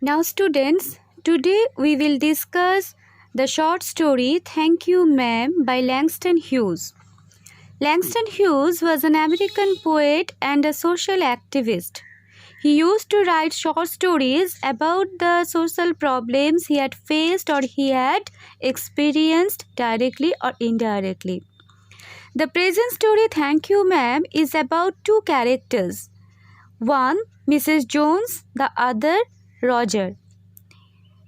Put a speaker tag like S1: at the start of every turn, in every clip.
S1: Now, students, today we will discuss the short story Thank You Ma'am by Langston Hughes. Langston Hughes was an American poet and a social activist. He used to write short stories about the social problems he had faced or he had experienced directly or indirectly. The present story Thank You Ma'am is about two characters. One, Mrs. Jones, the other, Roger.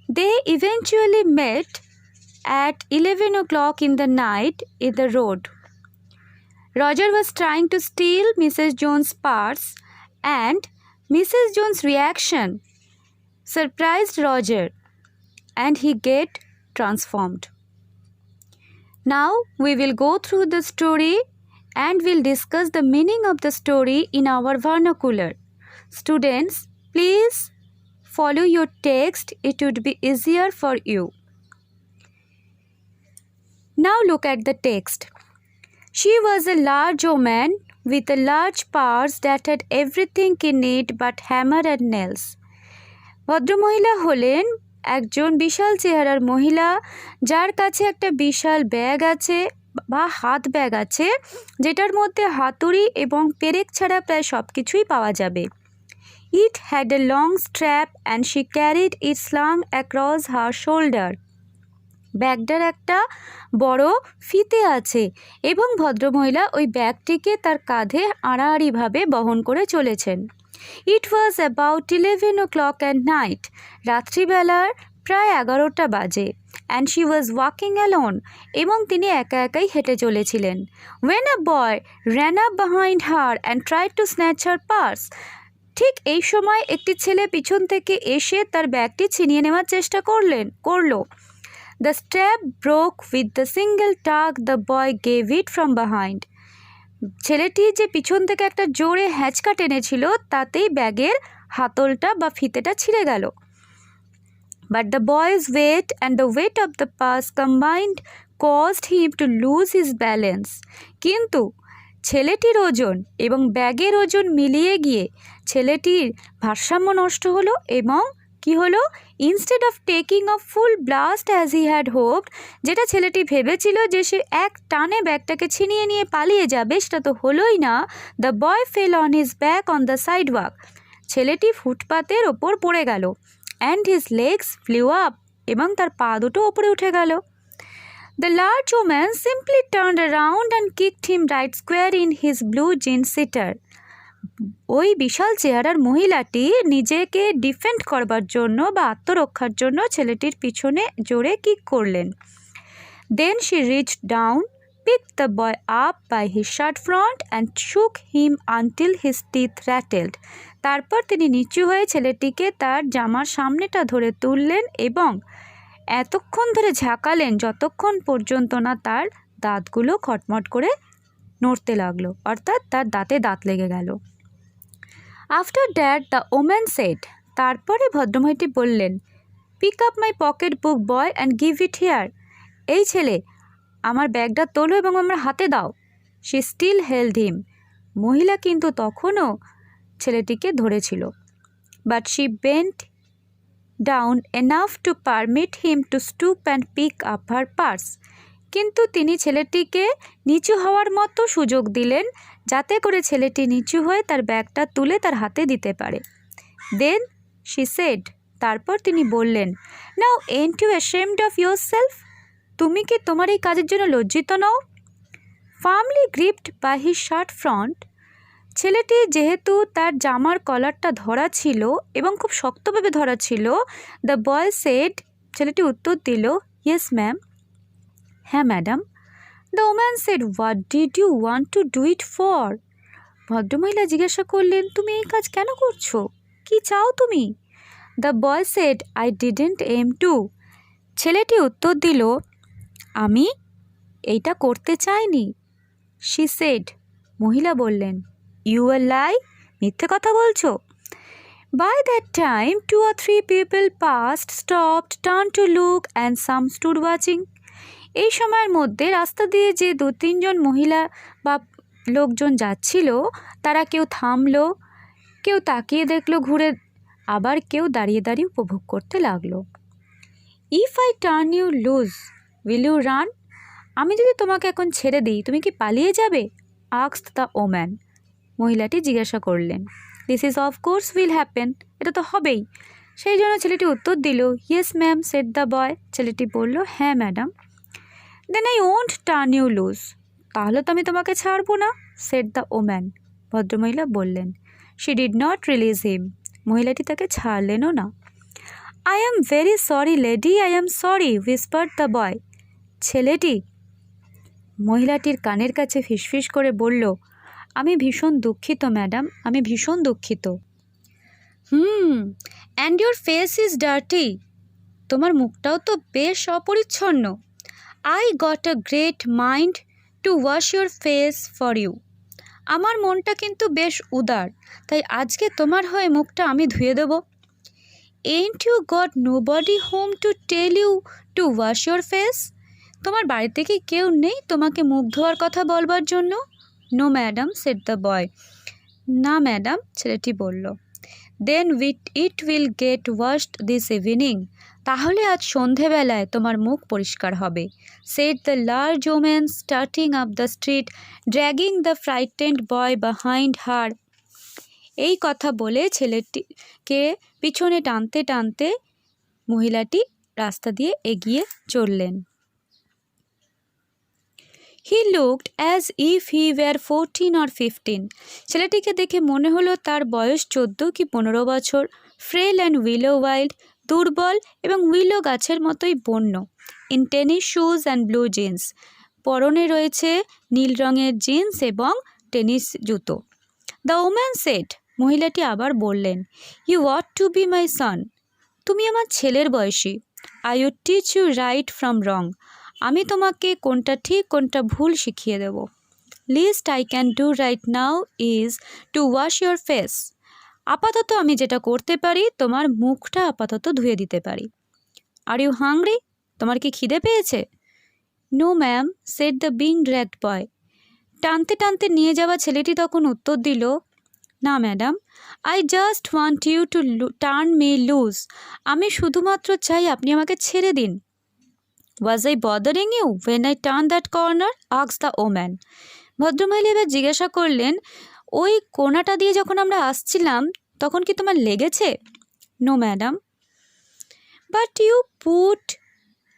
S1: They eventually met at 11 o'clock in the night in the road. Roger was trying to steal Mrs. Jones' purse, and Mrs. Jones' reaction surprised Roger, and he get transformed. Now we will go through the story and we'll discuss the meaning of the story in our vernacular. Students, please follow your text. It would be easier for you. Now look at the text. She was a large woman with a large purse that had everything in it but hammer and nails. ভদ্রমহিলা হলেন একজন বিশাল চেহারার মহিলা যার কাছে একটা বিশাল bag আছে বা হাত ব্যাগ আছে যেটার মধ্যে হাতুড়ি এবং পেরেক ছাড়া প্রায় সব কিছুই পাওয়া যাবে। It had a long strap and she carried it slung across her shoulder. ব্যাগটার একটা বড় ফিতে আছে এবং ভদ্রমহিলা ওই ব্যাগটিকে তার কাঁধে আড়াআড়িভাবে বহন করে চলেছেন। It was about 11 o'clock at night. রাত্রিবেলার প্রায় 11টা বাজে। And she was walking alone. এবং তিনি একা একাই হেঁটে চলেছিলেন। When a boy ran up behind her and tried to snatch her purse. ঠিক এই সময় একটি ছেলে পিছন থেকে এসে তার ব্যাগটি ছিনিয়ে নেওয়ার চেষ্টা করলো। The strap broke with the single tug the boy gave it from behind. ছেলেটি যে পিছন থেকে একটা জোরে হ্যাঁচকা টেনেছিল তাতেই ব্যাগের হাতলটা বা ফিতেটা ছিঁড়ে গেল। But the boy's weight and the weight of the purse combined caused him to lose his balance. কিন্তু ছেলেটির ওজন এবং ব্যাগের ওজন মিলিয়ে গিয়ে ছেলেটির ভারসাম্য নষ্ট হলো এবং কি হলো, instead of taking off full blast as he had hopped, যেটা ছেলেটি ভেবেছিল যে সে এক টানে ব্যাগটাকে ছিনিয়ে নিয়ে পালিয়ে যাবে, সেটা তো হলোই না। The boy fell on his back on the sidewalk, ছেলেটি ফুটপাতের ওপর পড়ে গেল। And his legs flew up, এবং তার পা দুটো ওপরে উঠে গেল। The large woman simply turned around and kicked him right square in his blue jeans sitter. ওই বিশাল চেহারার মহিলাটি নিজেকে ডিফেন্ড করবার জন্য বা আত্মরক্ষার জন্য ছেলেটির পিছনে জোরে কিক করলেন। Then she reached down, picked the boy up by his shirt front and shook him until his teeth rattled. তারপর তিনি নিচু হয়ে ছেলেটিকে তার জামার সামনেটা ধরে তুললেন এবং এতক্ষণ ধরে ঝাঁকালেন যতক্ষণ পর্যন্ত না তার দাঁতগুলো খটমট করে নড়তে লাগলো, অর্থাৎ তার দাঁতে দাঁত লেগে গেল। After that the woman said, তারপরে ভদ্রমহিলাটি বললেন, pick up my pocket book boy and give it here. এই ছেলে, আমার ব্যাগটা তোলো এবং আমার হাতে দাও। শি স্টিল হেল্ড হিম, মহিলা কিন্তু তখনও ছেলেটিকে ধরেছিল। But she bent down enough to permit him to stoop and pick up her purse, কিন্তু তিনি ছেলেটিকে নিচু হওয়ার মতো সুযোগ দিলেন যাতে করে ছেলেটি নিচু হয়ে তার ব্যাগটা তুলে তার হাতে দিতে পারে। দেন শি সেড, তারপর তিনি বললেন, now ain't you ashamed of yourself, তুমি কি তোমার এই কাজের জন্য লজ্জিত নও? Firmly gripped by his shirt front, ছেলেটি যেহেতু তার জামার কলারটা ধরা ছিল এবং খুব শক্তভাবে ধরা ছিল, দ্য বয় সেড, ছেলেটি উত্তর দিল, ইয়েস ম্যাম, হ্যাঁ madam. The woman said, what did you want to do it for? ভদ্রমহিলা জিজ্ঞাসা করলেন, তুমি এই কাজ কেন করছো, কি চাও তুমি? The boy said, I didn't aim to, ছেলেটি উত্তর দিল, আমি এইটা করতে চাইনি। শি সেড, মহিলা বললেন, ইউ আর লাই, মিথ্যে কথা বলছো। By that time 2 or 3 people passed, stopped, turned to look and some stood watching. এই সময়ের মধ্যে রাস্তা দিয়ে যে 2-3 জন মহিলা বা লোকজন যাচ্ছিল, তারা কেউ থামলো, কেউ তাকিয়ে দেখলো ঘুরে আবার কেউ দাঁড়িয়ে দাঁড়িয়ে উপভোগ করতে লাগলো। If I turn you loose will you run? আমি যদি তোমাকে এখন ছেড়ে দিই তুমি কি পালিয়ে যাবে? Asked the woman. মহিলাটি জিজ্ঞাসা করলেন। This is of course will happen. এটা তো হবেই। সেই জন্য ছেলেটি উত্তর দিল, yes ma'am, said the boy. ছেলেটি বলল, হ্যাঁ madam. Then I won't turn you loose. তাহলে তো আমি তোমাকে ছাড়বো না, সেড দ্য ওম্যান। ভদ্রমহিলা বললেন। She did not release him. মহিলাটি তাকে ছাড়লেনও না। I am very sorry lady, I am sorry, whispered the boy. ছেলেটি মহিলাটির কানের কাছে ফিসফিস করে বলল, আমি ভীষণ দুঃখিত ম্যাডাম, আমি ভীষণ দুঃখিত। And your face is dirty. তোমার মুখটাও তো বেশ অপরিচ্ছন্ন। I got a great mind to wash your face for you. আমার মনটা কিন্তু বেশ উদার, তাই আজকে তোমার হয়ে মুখটা আমি ধুয়ে দেব। Ain't you got nobody home to tell you to wash your face? তোমার বাড়িতে কি কেউ নেই তোমাকে মুখ ধোয়ার কথা বলবার জন্য? No madam, said the boy. না ম্যাডাম, ছেলেটি বলল। Then it will get washed this evening. তাহলে আজ সন্ধেবেলায় তোমার মুখ পরিষ্কার হবে, said the large woman starting up the street dragging the frightened boy behind her. এই কথা বলে ছেলেটিকে পিছনে টানতে টানতে মহিলাটি রাস্তা দিয়ে এগিয়ে চললেন। He looked as if he were 14 or 15। ছেলেটিকে দেখে মনে হলো তার বয়স 14 কি 15 বছর। ফ্রেল অ্যান্ড উইলো ওয়াইল্ড, দুর্বল এবং উইলো গাছের মতোই বন্য। In tennis shoes and blue jeans, পরনে রয়েছে নীল রঙের জিন্স এবং টেনিস জুতো। দ্য ওম্যান সেড, মহিলাটি আবার বললেন, you want to be my son. তুমি আমার ছেলের বয়সী। I would teach you right from wrong. আমি তোমাকে কোনটা ঠিক কোনটা ভুল শিখিয়ে দেব। Least I can do right now is to wash your face. আপাতত আমি যেটা করতে পারি তোমার মুখটা আপাতত ধুয়ে দিতে পারি। Are you hungry? তোমার কি খিদে পেয়েছে? No ma'am, said the being dragged boy. টানতে টানতে নিয়ে যাওয়া ছেলেটি তখন উত্তর দিল, না madam, I just want you to turn me loose. আমি শুধুমাত্র চাই আপনি আমাকে ছেড়ে দিন। Was I bothering you when I turn that corner? Asked the woman. ভদ্রমহিলা এবার জিজ্ঞাসা করলেন, ওই কোণাটা দিয়ে যখন আমরা আসছিলাম তখন কি তোমার লেগেছে? No madam. But you put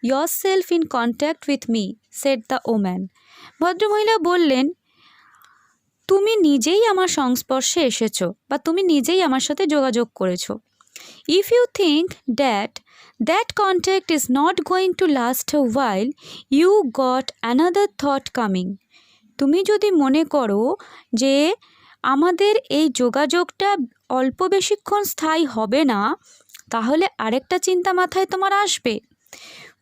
S1: yourself in contact with me, said the woman. ভদ্রমহিলা বললেন, তুমি নিজেই আমার সংস্পর্শে এসেছো বা তুমি নিজেই আমার সাথে যোগাযোগ করেছো। If you think that contact is not going to last a while, you got another thought coming. তুমি যদি মনে করো যে আমাদের এই যোগাযোগটা অল্প বেশিক্ষণ স্থায়ী হবে না, তাহলে আরেকটা চিন্তা মাথায় তোমার আসবে।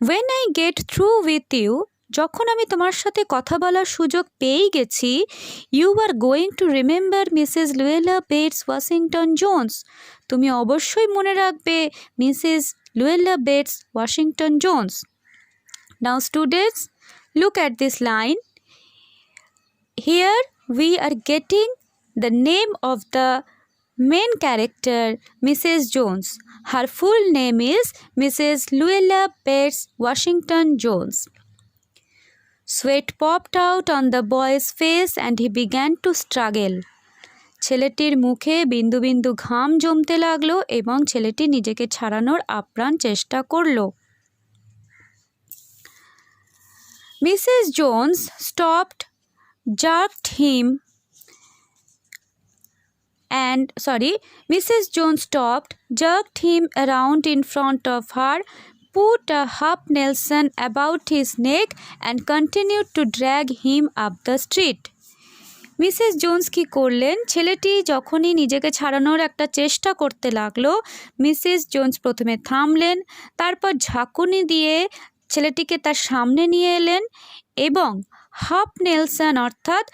S1: When I get through with you, যখন আমি তোমার সাথে কথা বলার সুযোগ পেয়ে গেছি, you are going to remember Mrs. Luella Bates Washington Jones. তুমি অবশ্যই মনে রাখবে Mrs Luella Bates Washington Jones. Now students, look at this line. Here we are getting the name of the main character, Mrs. Jones. Her full name is Mrs. Luella Bates Washington Jones. Sweat popped out on the boy's face and he began to struggle. ছেলেটির মুখে বিন্দু বিন্দু ঘাম জমতে লাগলো এবং ছেলেটি নিজেকে ছাড়ানোর আপ্রাণ চেষ্টা করলো। Mrs. Jones stopped, jerked him around in front of her, put a half Nelson about his neck and continued to drag him up the street. Mrs Jones কী করলেন, ছেলেটি যখনই নিজেকে ছাড়ানোর একটা চেষ্টা করতে লাগলো, মিসেস জোন্স প্রথমে থামলেন, তারপর ঝাঁকুনি দিয়ে ছেলেটিকে তার সামনে নিয়ে এলেন এবং হাফ নেলসন অর্থাৎ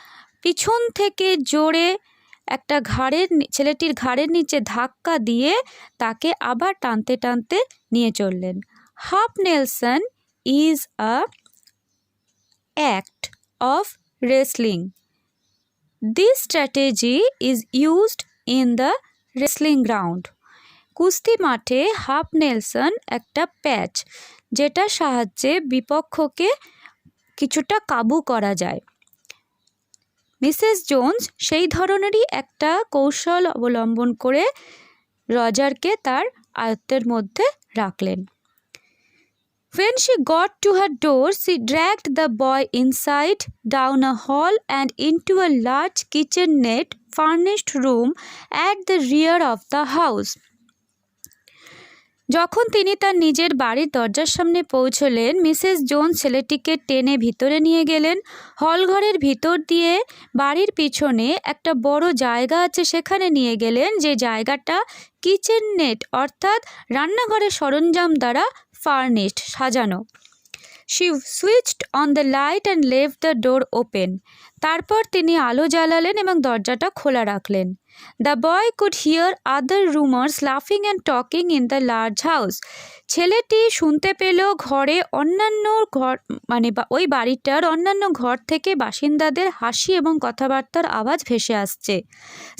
S1: পিছন থেকে জোরে একটা ছেলেটির ঘাড়ের নিচে ধাক্কা দিয়ে তাকে আবার টানতে টানতে নিয়ে চললেন। Half Nelson is a act of wrestling. This strategy is used in the wrestling ground. কুস্তি মাঠে হাফ নেলসন একটা প্যাচ, যেটার সাহায্যে বিপক্ষকে কিছুটা কাবু করা যায়। মিসেস জোন্স সেই ধরনেরই একটা কৌশল অবলম্বন করে রজারকে তার আয়ত্তের মধ্যে রাখলেন। When she got to her door, she dragged the boy inside, down a hall and into a large kitchenette furnished room at the rear of the house. যখন তিনি তার নিজের বাড়ির দরজার সামনে পৌঁছলেন, মিসেস জোন্স ছেলেটিকে টেনে ভিতরে নিয়ে গেলেন। হলঘরের ভিতর দিয়ে বাড়ির পিছনে একটা বড় জায়গা আছে, সেখানে নিয়ে গেলেন, যে জায়গাটা কিচেন নেট অর্থাৎ রান্নাঘরের সরঞ্জাম দ্বারা ফার্নিশড, সাজানো। She switched on the light and left the door open. তারপর তিনি আলো জ্বালালেন এবং দরজাটা খোলা রাখলেন। The boy could hear other roomers laughing and talking in the large house. ছেলেটি শুনতে পেল ঘরে অন্যান্য ঘর ওই বাড়িটার অন্যান্য ঘর থেকে বাসিন্দাদের হাসি এবং কথাবার্তার আওয়াজ ভেসে আসছে।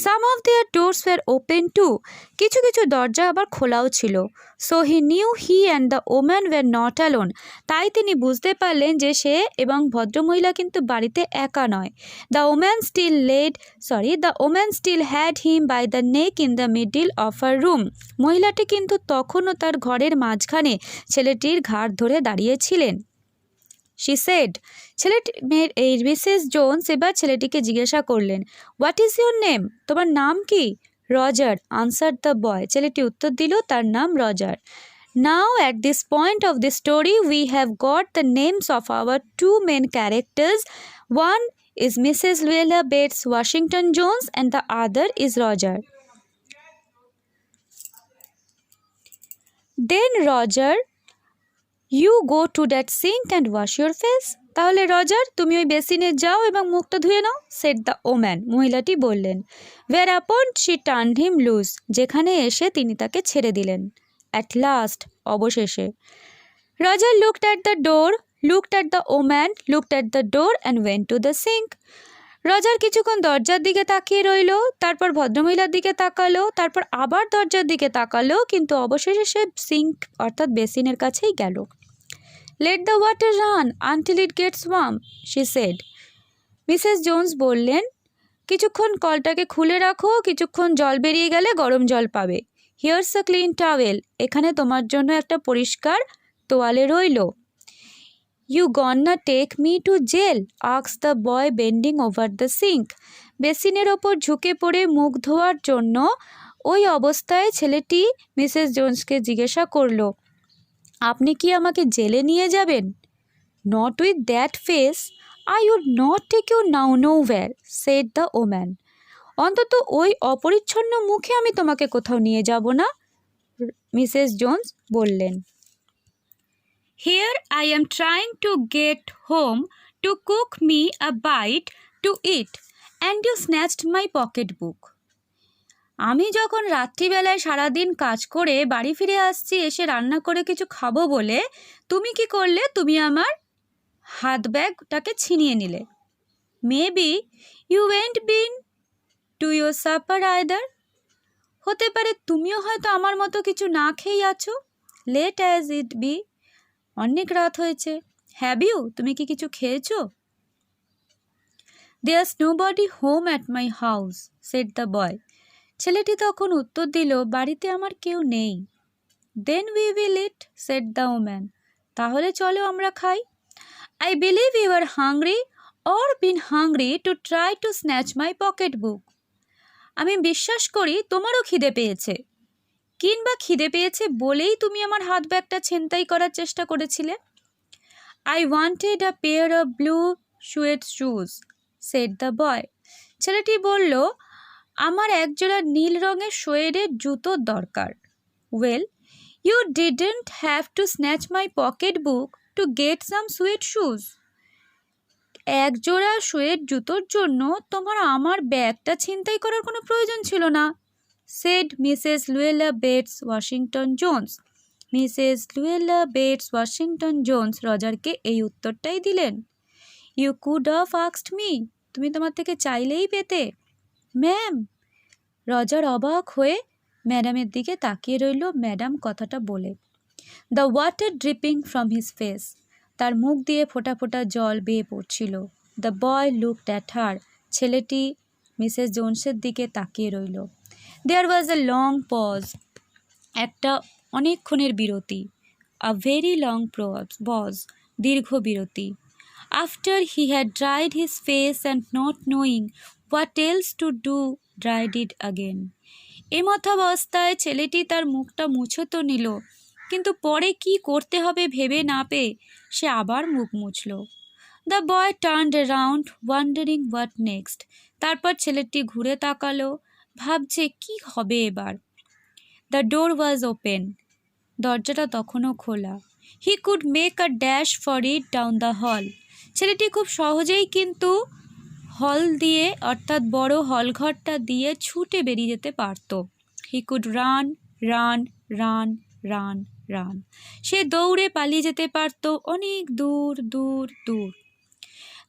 S1: Some of their doors were open too. কিছু কিছু দরজা আবার খোলাও ছিল। So he knew he and the woman were not alone. তাই তিনি বুঝতে পারলেন যে সে এবং ভদ্রমহিলা কিন্তু বাড়িতে একা নয়। The woman still had him by the neck in the middle of her room. মহিলাটি কিন্তু তখনও তার ঘরের মাঝখানে ছেলেটির ঘাড় ধরে দাঁড়িয়েছিলেন। She said, মিসেস জোন্স এবার ছেলেটিকে জিজ্ঞাসা করলেন, হোয়াট ইজ ইউর নেম? তোমার নাম কি? Roger, answered the boy. ছেলেটি উত্তর দিল, তার নাম Roger. Now at this point of the story we have got the names of our two main characters. One is Mrs. Luella Bates Washington Jones and the other is Roger. Then Roger, you go to that sink and wash your face. তাহলে Roger, তুমি ওই বেসিনে যাও এবং মুখটা ধুয়ে নাও, said the woman. মহিলাটি বললেন। Whereupon she turned him loose. যেখানে এসে তিনি তাকে ছেড়ে দিলেন। At last, অবশেষে। Roger looked at the door, looked at the woman, looked at the door and went to the sink. Roger কিছুক্ষণ দরজার দিকে তাকিয়ে রইল, তারপর ভদ্রমহিলার দিকে তাকালো, তারপর আবার দরজার দিকে তাকালো, কিন্তু অবশেষে সে সিঙ্ক অর্থাৎ বেসিনের কাছেই গেল। Let the water run until it gets warm, she said. Mrs Jones বললেন, কিছুক্ষণ কলটাকে খুলে রাখো, কিছুক্ষণ জল বেরিয়ে গেলে গরম জল পাবে। Here's a clean towel. এখানে তোমার জন্য একটা পরিষ্কার তোয়ালে রইল। You gonna take me to jail? asked the boy bending over the sink. বেসিনের ওপর ঝুঁকে পড়ে মুখ ধোয়ার জন্য ওই অবস্থায় ছেলেটি মিসেস জোন্সকে জিজ্ঞাসা করল, আপনি কি আমাকে জেলে নিয়ে যাবেন? Not with that face. I would not take you now nowhere, said the woman. অন্তত ওই অপরিচ্ছন্ন মুখে আমি তোমাকে কোথাও নিয়ে যাব না, মিসেস জোন্স বললেন। Here I am trying to get home to cook me a bite to eat and you snatched my pocketbook. আমি যখন রাত্রিবেলায় সারাদিন কাজ করে বাড়ি ফিরে আসছি এসে রান্না করে কিছু খাবো বলে তুমি কি করলে? তুমি আমার হাত ব্যাগটাকে ছিনিয়ে নিলে। Maybe you ain't been to your supper either. হতে পারে তুমিও হয়তো আমার মতো কিছু না খেয়েই আছো। Late as it be. অনেক রাত হয়েছে। Have you? তুমি কি কিছু খেয়েছো? There's nobody home at my house, said the boy. ছেলেটি তখন উত্তর দিল, বাড়িতে আমার কেউ নেই। Then we will eat, said the woman. তাহলে চলো আমরা খাই। I believe you were hungry or been hungry to try to snatch my pocketbook. আমি বিশ্বাস করি তোমারও খিদে পেয়েছে, কিংবা খিদে পেয়েছে বলেই তুমি আমার হাত ব্যাগটা ছিনতাই করার চেষ্টা করেছিলে। I wanted a pair of blue suede shoes, said the boy. ছেলেটি বলল, আমার একজোড়া নীল রঙের সোয়েডের জুতোর দরকার। Well, you didn't have to snatch my pocketbook to get some suede shoes. একজোড়া সোয়েড জুতোর জন্য তোমার আমার ব্যাগটা ছিনতাই করার কোনো প্রয়োজন ছিল না, said Mrs. Luella Bates Washington Jones. Mrs Luella Bates Washington Jones রজারকে এই উত্তরটাই দিলেন। You could have asked me. তুমি তোমার থেকে চাইলেই পেতে। ম্যাম। রজার অবাক হয়ে ম্যাডামের দিকে তাকিয়ে রইল ম্যাডাম কথাটা বলে। The water dripping from his face, তার মুখ দিয়ে ফোঁটা ফোঁটা জল বেয়ে পড়ছিল। The boy looked at her, ছেলেটি মিসেস জোনসের দিকে তাকিয়ে রইল। দেয়ার ওয়াজ এ লং পজ, একটা অনেকক্ষণের বিরতি। আ ভেরি লং পজ, দীর্ঘ বিরতি। After he had dried his face and not knowing what else to do dried it again. এমতাবস্থায় ছেলেটি তার মুখটা মুছে তো নিল, কিন্তু পরে কি করতে হবে ভেবে না পেয়ে সে আবার মুখ মুছল। The boy turned around wondering what next, তারপর ছেলেটি ঘুরে তাকালো, ভাবছে কি হবে এবার। দ্য ডোর ওয়াজ ওপেন, দরজাটা তখনও খোলা। He could make a dash for it down the হল, ছেলেটি খুব সহজেই কিন্তু হল দিয়ে অর্থাৎ বড় হলঘরটা দিয়ে ছুটে বেরিয়ে যেতে পারত। He could run run run run run, সে দৌড়ে পালিয়ে যেতে পারত অনেক দূর দূর দূর।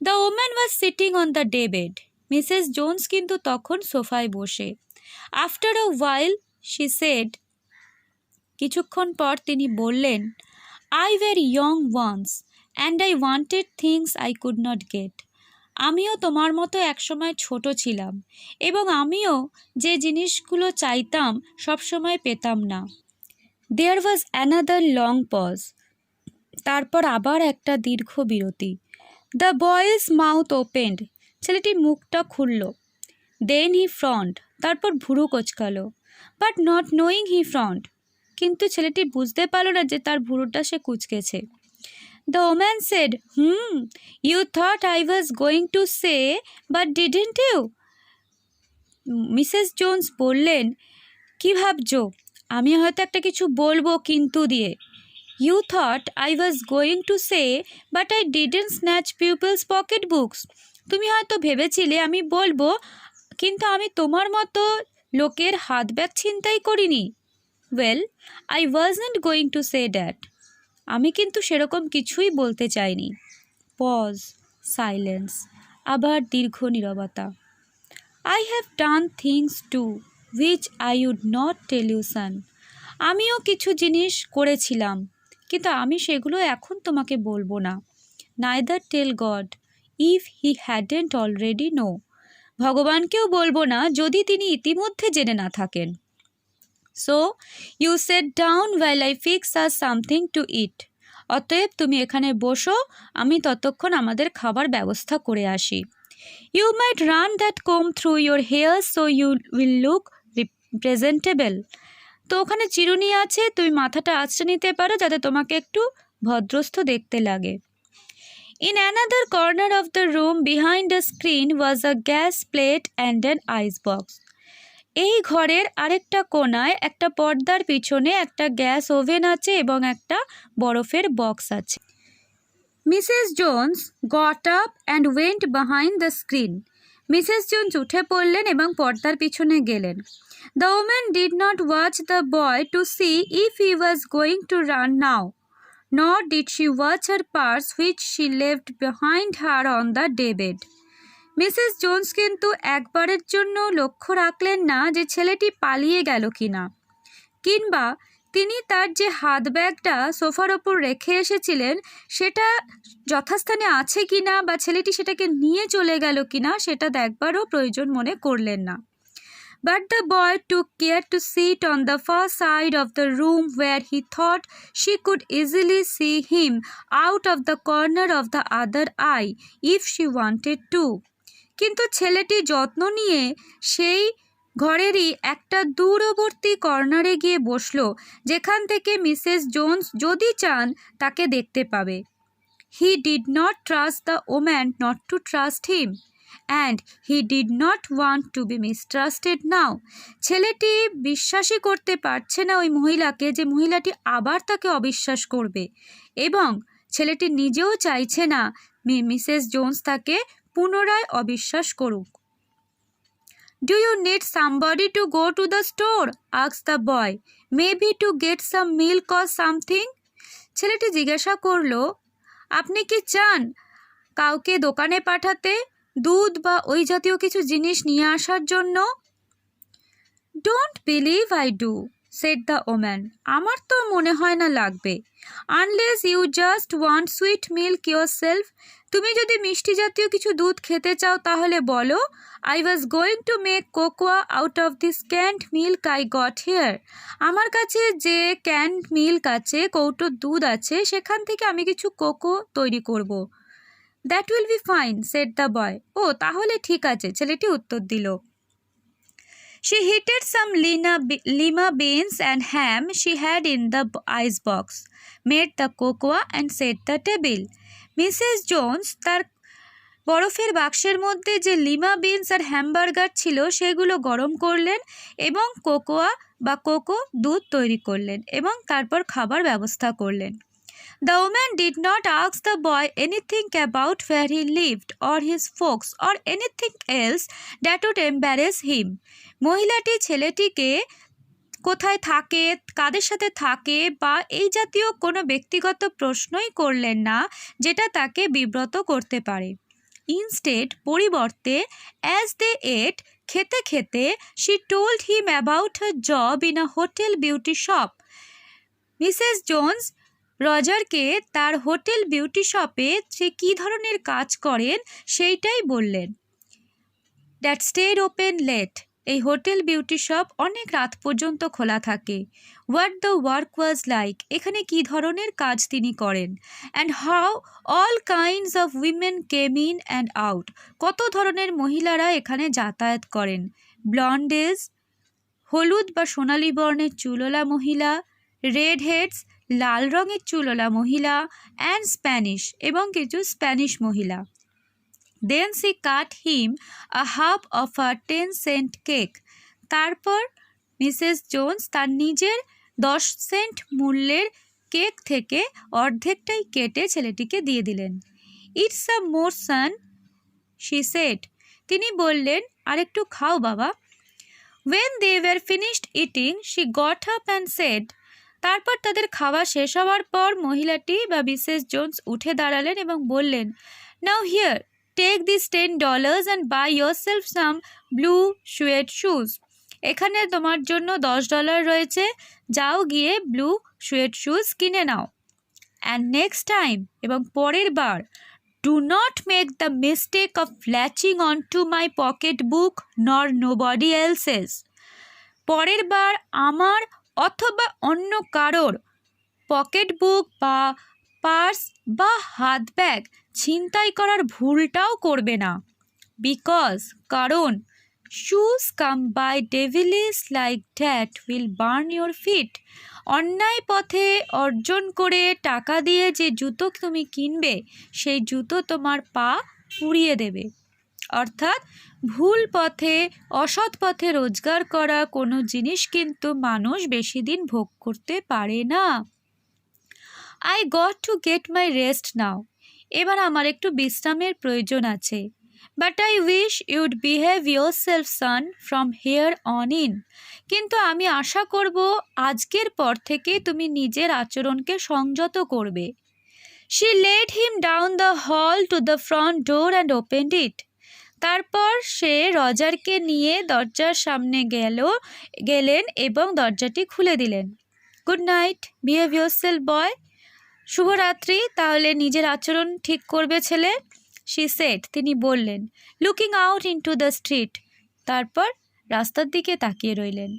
S1: The woman was sitting on the day bed, Mrs Jones কিন্তু তখন সোফায় বসে। After a while she said, কিছুক্ষণ পর তিনি বললেন, I were young once and I wanted things I could not get. আমিও তোমার মতো একসময় ছোট ছিলাম এবং আমিও যে জিনিসগুলো চাইতাম সবসময় পেতাম না। দেয়ার ওয়াজ অ্যানাদার লং পজ, তারপর আবার একটা দীর্ঘ বিরতি। দ্য বয়েজ মাউথ ওপেন্ড, ছেলেটির মুখটা খুলল। দেন হি ফ্রন্ট, তারপর ভুরু কোচকালো। But not knowing he frowned, কিন্তু ছেলেটি বুঝতে পারল না যে তার ভুরুটা সে কুচকেছে। The woman said, you thought I was going to say but didn't you. Mrs Jones বললেন, কী ভাবছো? আমি হয়তো একটা কিছু বলবো কিন্তু দিয়ে। You thought I was going to say but I didn't snatch people's pocket books. তুমি হয়তো ভেবেছিলে আমি বলবো, কিন্তু আমি তোমার মতো লোকের হাত ব্যাগ ছিনতাই করিনি। Well, I wasn't going to say that, আমি কিন্তু সেরকম কিছুই বলতে চাইনি। পজ, সাইলেন্স, আবার দীর্ঘ নীরবতা। I have done things to which I would not tell you son, আমিও কিছু জিনিস করেছিলাম কিন্তু আমি সেগুলো এখন তোমাকে বলবো না। Neither tell God if he hadn't already know, ভগবানকেও বলবো না যদি তিনি ইতিমধ্যে জেনে না থাকেন। So you set down while I fix us something to eat, অতএব তুমি এখানে বসো, আমি ততক্ষণ আমাদের খাবার ব্যবস্থা করে আসি। You might run that comb through your hair so you will look presentable, তো ওখানে চিরুনি আছে, তুমি মাথাটা আঁচড়ে নিতে পারো যাতে তোমাকে একটু ভদ্রস্থ দেখতে লাগে। In another corner of the room behind the screen was a gas plate and an ice box, এই ঘরের আরেকটা কোণায় একটা পর্দার পিছনে একটা গ্যাস ওভেন আছে এবং একটা বরফের বক্স আছে। Mrs Jones got up and went behind the screen, Mrs Jones উঠে পড়লেন এবং পর্দার পিছনে গেলেন। The woman did not watch the boy to see if he was going to run now, nor did she watch her purse which she left behind her on the daybed. Mrs Jones কিন্তু একবারের জন্য লক্ষ্য রাখলেন না যে ছেলেটি পালিয়ে গেল কিনা, কিংবা তিনি তার যে হাত ব্যাগটা সোফার ওপর রেখে এসেছিলেন সেটা যথাস্থানে আছে কিনা বা ছেলেটি সেটাকে নিয়ে চলে গেল কিনা সেটা দেখবারও প্রয়োজন মনে করলেন না। But the boy took care to sit on the far side of the room where he thought she could easily see him out of the corner of the other eye if she wanted to. কিন্তু ছেলেটি যত্ন নিয়ে সেই ঘরেরই একটা দূরবর্তী কর্নারে গিয়ে বসলো যেখান থেকে মিসেস জোনস যদি চান তাকে দেখতে পাবে। He did not trust the woman not to trust him. And he did not want to be mistrusted now. ছেলেটি বিশ্বাসই করতে পারছে না ওই মহিলাকে যে মহিলাটি আবার তাকে অবিশ্বাস করবে, এবং ছেলেটি নিজেও চাইছে না মিসেস জোনস তাকে পুনরায় অবিশ্বাস করুক। Do you need somebody to go to the store? asked the boy. Maybe to get some milk or something? ছেলেটি জিজ্ঞাসা করলো, আপনি কি চান কাউকে দোকানে পাঠাতে, দুধ বা ওই জাতীয় কিছু জিনিস নিয়ে আসার জন্য? Don't believe I do, said the woman. আমার তো মনে হয় না লাগবে। Unless you just want sweet milk yourself, তুমি যদি মিষ্টি জাতীয় কিছু দুধ খেতে চাও তাহলে বলো। I was going to make cocoa out of this ক্যান্ড milk I got here, আমার কাছে যে ক্যান্ড মিল্ক আছে, কৌটো দুধ আছে, সেখান থেকে আমি কিছু কোকো তৈরি করব। That will be fine, said the boy. ও তাহলে ঠিক আছে, ছেলেটি উত্তর দিল। She heated some lima beans and ham she had in the ice box, made the cocoa and set the table. Mrs Jones তার বরফের বাক্সের মধ্যে যে লিমা বিনস আর হ্যামবার্গার ছিল সেগুলো গরম করলেন এবং কোকোয়া বা কোকো দুধ তৈরি করলেন এবং তারপর খাবার ব্যবস্থা করলেন। The woman did not ask the boy anything about where he lived or his folks or anything else that would embarrass him. মহিলাটি ছেলেটিকে কোথায় থাকে, কাদের সাথে থাকে বা এই জাতীয় কোনো ব্যক্তিগত প্রশ্নই করলেন না যেটা তাকে বিব্রত করতে পারে। ইনস্টেড, পরিবর্তে, অ্যাজ দে এট, খেতে খেতে, she told him about her job in a hotel beauty shop. Mrs Jones রজারকে তার হোটেল বিউটি শপে সে কী ধরনের কাজ করেন সেইটাই বললেন। দ্যাট স্টেড ওপেন লেট, এই হোটেল বিউটি শপ অনেক রাত পর্যন্ত খোলা থাকে। What the work was like, এখানে কী ধরনের কাজ তিনি করেন। And how all kinds of women came in and out, কত ধরনের মহিলারা এখানে যাতায়াত করেন। ব্লন্ডেজ, হলুদ বা সোনালি বর্ণের চুলওয়ালা মহিলা, রেড হেডস, লাল রঙের চুলওয়ালা মহিলা, অ্যান্ড স্প্যানিশ, এবং কিছু স্প্যানিশ মহিলা। Then she cut him a half of a 10 cent cake, তারপর মিসেস জোন্স তার নিজের 10 সেন্ট মূল্যের কেক থেকে অর্ধেকটাই কেটে ছেলেটিকে দিয়ে দিলেন। It's a more son, she said, তিনি বললেন, আরেকটু খাও বাবা। When they were finished eating she got up and said, তারপর তাদের খাওয়া শেষ হওয়ার পর মহিলাটি বা মিসেস জোন্স উঠে দাঁড়ালেন এবং বললেন, now here, take this $10 and buy yourself some blue suede shoes, এখানে তোমার জন্য $10 রয়েছে, যাও গিয়ে ব্লু সুয়েড শুজ কিনে নাও। অ্যান্ড নেক্সট টাইম, এবং পরের বার, do not make the mistake of latching on to my pocket book nor nobody else's, পরের বার আমার অথবা অন্য কারোর পকেট বুক বা পার্স বা হাত ব্যাগ ছিনতাই করার ভুলটাও করবে না। বিকজ, কারণ, shoes come by devilish like that will burn your feet, অন্যায় পথে অর্জন করে টাকা দিয়ে যে জুতো তুমি কিনবে সেই জুতো তোমার পা পুড়িয়ে দেবে। অর্থাৎ ভুল পথে, অসৎ পথে রোজগার করা কোনো জিনিস কিন্তু মানুষ বেশি দিন ভোগ করতে পারে না। I got to get my rest now, এবার আমার একটু বিশ্রামের প্রয়োজন আছে। But I wish you'd behave yourself son from here on in, কিন্তু আমি আশা করব আজকের পর থেকে তুমি নিজের আচরণকে সংযত করবে। She led him down the hall to the front door and opened it, তারপর সে রজারকে নিয়ে দরজার সামনে গেলেন এবং দরজাটি খুলে দিলেন। গুড নাইট, বিহেভ ইয়োরসেলফ বয়, শুভরাত্রি, তাহলে নিজের আচরণ ঠিক করবে ছেলে। শি সেড, তিনি বললেন, looking out into the street, তারপর রাস্তার দিকে তাকিয়ে রইলেন।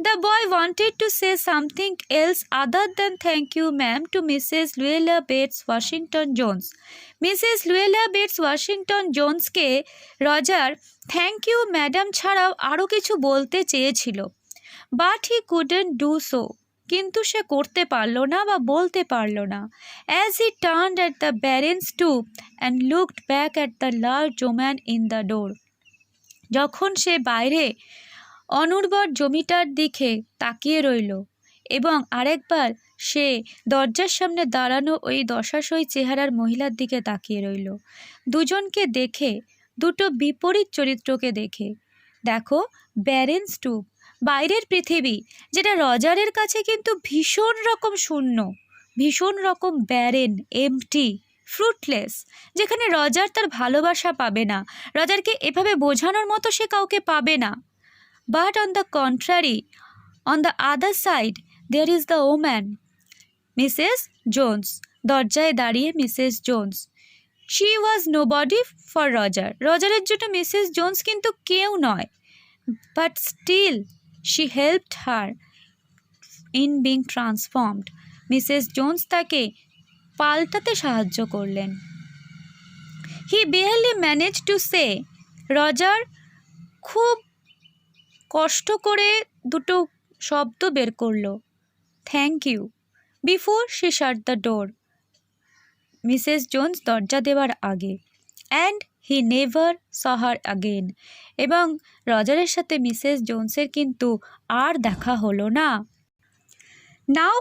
S1: The boy wanted to say something else other than thank you ma'am to Mrs Luella Bates Washington Jones, Mrs Luella Bates Washington জোন্সকে রজার থ্যাংক ইউ ম্যাডাম ছাড়াও আরও কিছু বলতে চেয়েছিল। But he couldn't do so, কিন্তু সে করতে পারল না বা বলতে পারল না। As he turned at the barren stoop and looked back at the large woman in the door, যখন সে বাইরে অনুর্বর জমিটার দিকে তাকিয়ে রইল এবং আরেকবার সে দরজার সামনে দাঁড়ানো ওই দশাসই চেহারার মহিলার দিকে তাকিয়ে রইল, দুজনকে দেখে, দুটো বিপরীত চরিত্রকে দেখে। দেখো, ব্যারেন স্টুপ, বাইরের পৃথিবী, যেটা রজারের কাছে কিন্তু ভীষণ রকম শূন্য, ভীষণ রকম ব্যারেন, এমটি, ফ্রুটলেস, যেখানে রজার তার ভালোবাসা পাবে না, রজারকে এভাবে বোঝানোর মতো সে কাউকে পাবে না। But on the contrary, on the other side, there is the woman, Mrs. Jones. দরজায় দাঁড়িয়ে Mrs Jones. She was nobody for Roger. রজারের জন্য মিসেস জোনস কিন্তু কেউ নয়। But still, she helped her in being transformed. Mrs Jones তাকে পাল্টাতে সাহায্য করলেন। He barely managed to say, Roger খুব কষ্ট করে দুটো শব্দ বের করলো, thank you, before she shut the door, Mrs Jones দরজা দেওয়ার আগে। And he never saw her again, এবং রজারের সাথে মিসেস জোনসের কিন্তু আর দেখা হলো না। নাও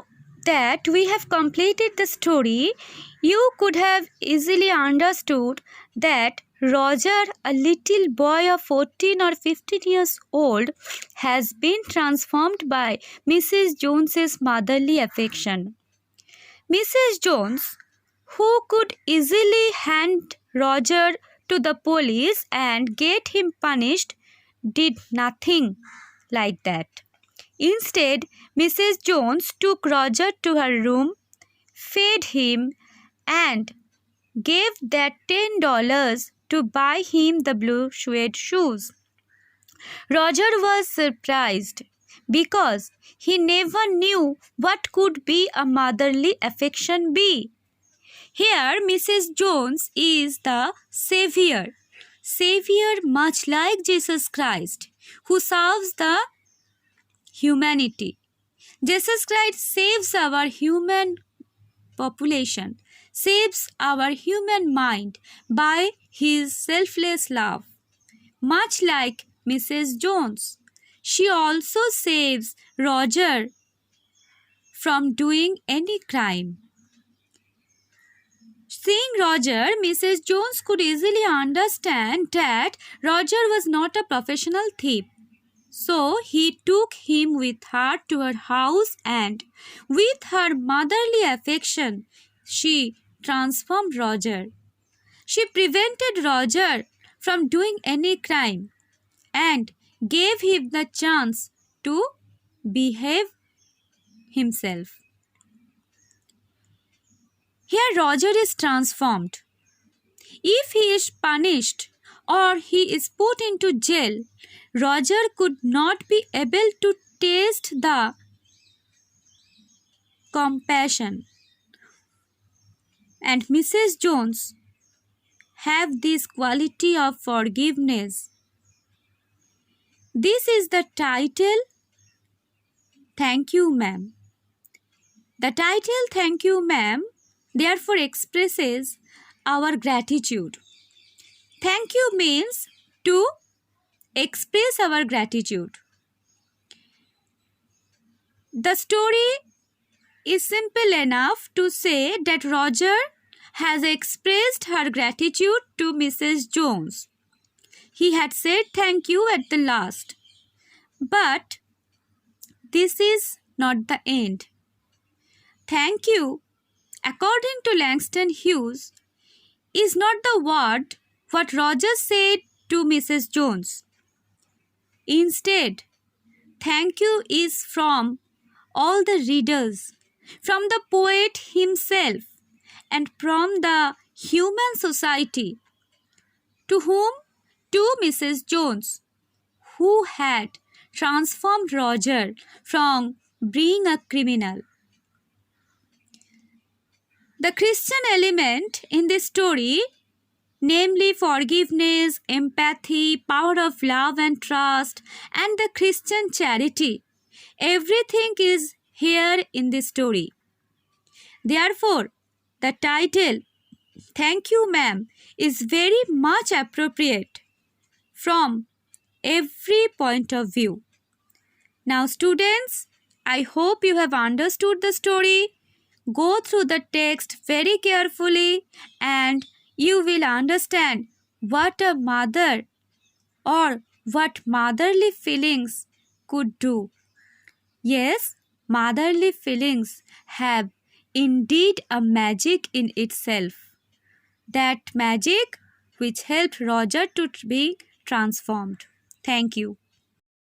S1: that we have completed the story, you could have easily understood that Roger, a little boy of 14 or 15 years old, has been transformed by Mrs. Jones's motherly affection. Mrs. Jones, who could easily hand Roger to the police and get him punished, did nothing like that. Instead, Mrs. Jones took Roger to her room, fed him, and gave that $10 to buy him the blue suede shoes. Roger was surprised because he never knew what could be a motherly affection be. Here, Mrs. Jones is the savior, much like Jesus Christ, who serves the humanity. Jesus Christ saves our human population, saves our human mind by his selfless love. Much like Mrs. Jones, she also saves Roger from doing any crime. Seeing Roger, Mrs. Jones could easily understand that Roger was not a professional thief. So he took him with her to her house, and with her motherly affection, she transformed Roger. She prevented Roger from doing any crime and gave him the chance to behave himself. Here Roger is transformed. If he is punished or he is put into jail, Roger could not be able to taste the compassion. And Mrs. Jones have this quality of forgiveness. This is the title, Thank You, Ma'am. The title, Thank You, Ma'am, therefore expresses our gratitude. Thank you means to express our gratitude. The story is simple enough to say that Roger has expressed her gratitude to Mrs. Jones. He had said thank you at the last. But this is not the end. Thank you, according to Langston Hughes, is not the word what Roger said to Mrs. Jones. Instead, thank you is from all the readers, from the poet himself, and from the human society, to Mrs. Jones, who had transformed Roger from being a criminal. The Christian element in this story, namely forgiveness, empathy, power of love and trust, and the Christian charity, everything is here in this story. Therefore, the title, Thank You, Ma'am, is very much appropriate from every point of view. Now, students, I hope you have understood the story. Go through the text very carefully and you will understand what a mother or what motherly feelings could do. Yes, motherly feelings have indeed a magic in itself. That magic which helped Roger to be transformed. Thank you.